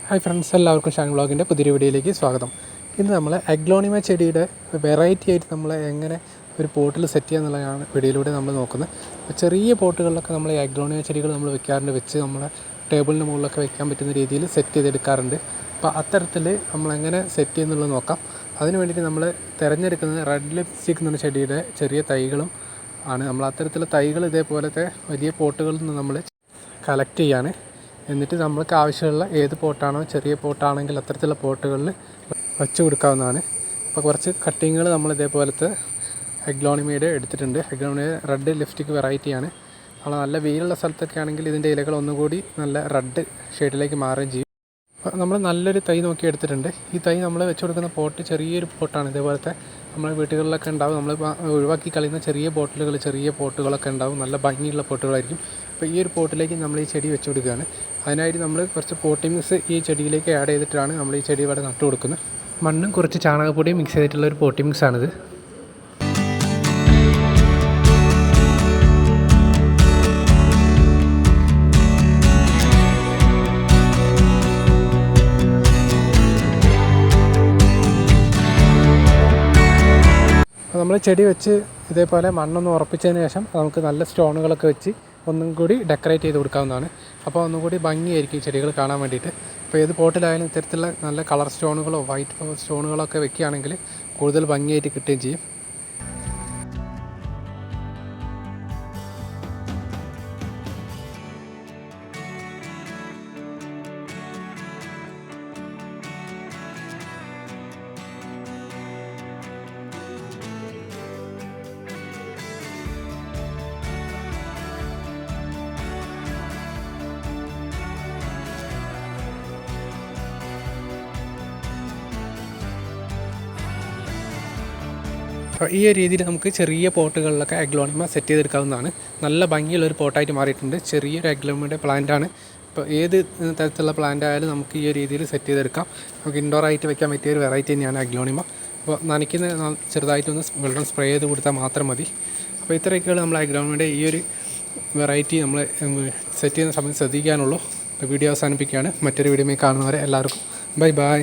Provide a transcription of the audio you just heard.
Hi friends, എല്ലാവർക്കും ഷാൻ വ്ളോഗിൻ്റെ പുതിയൊരു വീഡിയോയിലേക്ക് സ്വാഗതം. ഇന്ന് നമ്മൾ അഗ്ലോണിമ ചെടിയുടെ വെറൈറ്റി ആയിട്ട് നമ്മൾ എങ്ങനെ ഒരു പോട്ടിൽ സെറ്റ് ചെയ്യുക എന്നുള്ളതാണ് വീഡിയോയിലൂടെ നമ്മൾ നോക്കുന്നത്. അപ്പോൾ ചെറിയ പോട്ടുകളിലൊക്കെ നമ്മൾ ഈ അഗ്ലോണിമ ചെടികൾ നമ്മൾ വെക്കാറുണ്ട്, വെച്ച് നമ്മളെ ടേബിളിൻ്റെ മുകളിലൊക്കെ വെക്കാൻ പറ്റുന്ന രീതിയിൽ സെറ്റ് ചെയ്തെടുക്കാറുണ്ട്. അപ്പോൾ അത്തരത്തിൽ നമ്മളെങ്ങനെ സെറ്റ് ചെയ്യുന്നുള്ളത് നോക്കാം. അതിന് വേണ്ടിയിട്ട് നമ്മൾ തിരഞ്ഞെടുക്കുന്നത് റെഡ് ലിപ്സ്റ്റിക് എന്ന ചെടിയുടെ ചെറിയ തൈകളും ആണ്. നമ്മൾ അത്തരത്തിലുള്ള തൈകൾ ഇതേപോലത്തെ വലിയ പോട്ടുകളിൽ നിന്ന് നമ്മൾ കളക്ട് ചെയ്യാണ്. എന്നിട്ട് നമ്മൾക്ക് ആവശ്യമുള്ള ഏത് പോട്ടാണോ, ചെറിയ പോട്ടാണെങ്കിൽ അത്തരത്തിലുള്ള പോട്ടുകളിൽ വച്ച് കൊടുക്കാവുന്നതാണ്. അപ്പോൾ കുറച്ച് കട്ടിങ്ങുകൾ നമ്മൾ ഇതേപോലത്തെ അഗ്ലോണിമയുടെ എടുത്തിട്ടുണ്ട്. അഗ്ലോണിമ റെഡ് ലിപ്സ്റ്റിക് വെറൈറ്റിയാണ്. നമ്മൾ നല്ല വെയിലുള്ള സ്ഥലത്തൊക്കെ ആണെങ്കിൽ ഇതിൻ്റെ ഇലകൾ ഒന്നുകൂടി നല്ല റെഡ് ഷെയ്ഡിലേക്ക് മാറുകയും ചെയ്യും. നമ്മൾ നല്ലൊരു തൈ നോക്കി എടുത്തിട്ടുണ്ട്. ഈ തൈ നമ്മൾ വെച്ച് കൊടുക്കുന്ന പോട്ട് ചെറിയൊരു പോട്ടാണ്. ഇതേപോലത്തെ നമ്മൾ വീട്ടുകളിലൊക്കെ ഉണ്ടാവും. നമ്മൾ ഒഴിവാക്കി കളയുന്ന ചെറിയ ബോട്ടിലുകൾ, ചെറിയ പോട്ടുകളൊക്കെ ഉണ്ടാവും. നല്ല ഭംഗിയുള്ള പോട്ടുകളായിരിക്കും. അപ്പോൾ ഈ ഒരു പോട്ടിലേക്ക് നമ്മൾ ഈ ചെടി വെച്ച് കൊടുക്കുകയാണ്. അതിനായിട്ട് നമ്മൾ കുറച്ച് പോട്ടിങ്സ് ഈ ചെടിയിലേക്ക് ആഡ് ചെയ്തിട്ടാണ് നമ്മൾ ഈ ചെടി ഇവിടെ നട്ടു കൊടുക്കുന്നത്. മണ്ണും കുറച്ച് ചാണകപ്പൊടിയും മിക്സ് ചെയ്തിട്ടുള്ള ഒരു പോട്ടിങ്സാണിത്. നമ്മൾ ചെടി വെച്ച് ഇതേപോലെ മണ്ണൊന്ന് ഉറപ്പിച്ചതിന് ശേഷം നമുക്ക് നല്ല സ്റ്റോണുകളൊക്കെ വെച്ച് ഒന്നും കൂടി ഡെക്കറേറ്റ് ചെയ്ത് കൊടുക്കാവുന്നതാണ്. അപ്പോൾ ഒന്നും കൂടി ഭംഗിയായിരിക്കും ചെടികൾ കാണാൻ വേണ്ടിയിട്ട്. അപ്പോൾ ഏത് പോട്ടിലായാലും ഇത്തരത്തിലുള്ള നല്ല കളർ സ്റ്റോണുകളോ വൈറ്റ് സ്റ്റോണുകളോ ഒക്കെ വെക്കുകയാണെങ്കിൽ കൂടുതൽ ഭംഗിയായിട്ട് കിട്ടുകയും ചെയ്യും. അപ്പോൾ ഈ ഒരു രീതിയിൽ നമുക്ക് ചെറിയ പോട്ടുകളിലൊക്കെ അഗ്ലോണിമ സെറ്റ് ചെയ്തെടുക്കാവുന്നതാണ്. നല്ല ഭംഗിയുള്ളൊരു പോട്ടായിട്ട് മാറിയിട്ടുണ്ട്. ചെറിയൊരു അഗ്ലോണിമയുടെ പ്ലാന്റാണ്. ഇപ്പോൾ ഏത് തരത്തിലുള്ള പ്ലാന്റ് ആയാലും നമുക്ക് ഈ ഒരു രീതിയിൽ സെറ്റ് ചെയ്തെടുക്കാം. നമുക്ക് ഇൻഡോർ ആയിട്ട് വെക്കാൻ പറ്റിയ ഒരു വെറൈറ്റി തന്നെയാണ് അഗ്ലോണിമ. അപ്പോൾ നനയ്ക്കുന്ന ചെറുതായിട്ടൊന്ന് വെള്ളം സ്പ്രേ ചെയ്ത് കൊടുത്താൽ മാത്രം മതി. അപ്പോൾ ഇത്രയൊക്കെയാണ് നമ്മൾ അഗ്ലോണിമയുടെ ഈ ഒരു വെറൈറ്റി നമ്മൾ സെറ്റ് ചെയ്യുന്ന സമയത്ത് ശ്രദ്ധിക്കാനുള്ളൂ. വീഡിയോ അവസാനിപ്പിക്കുകയാണ്. മറ്റൊരു വീഡിയോയിൽ കാണുന്നവരെ എല്ലാവർക്കും ബൈ ബൈ.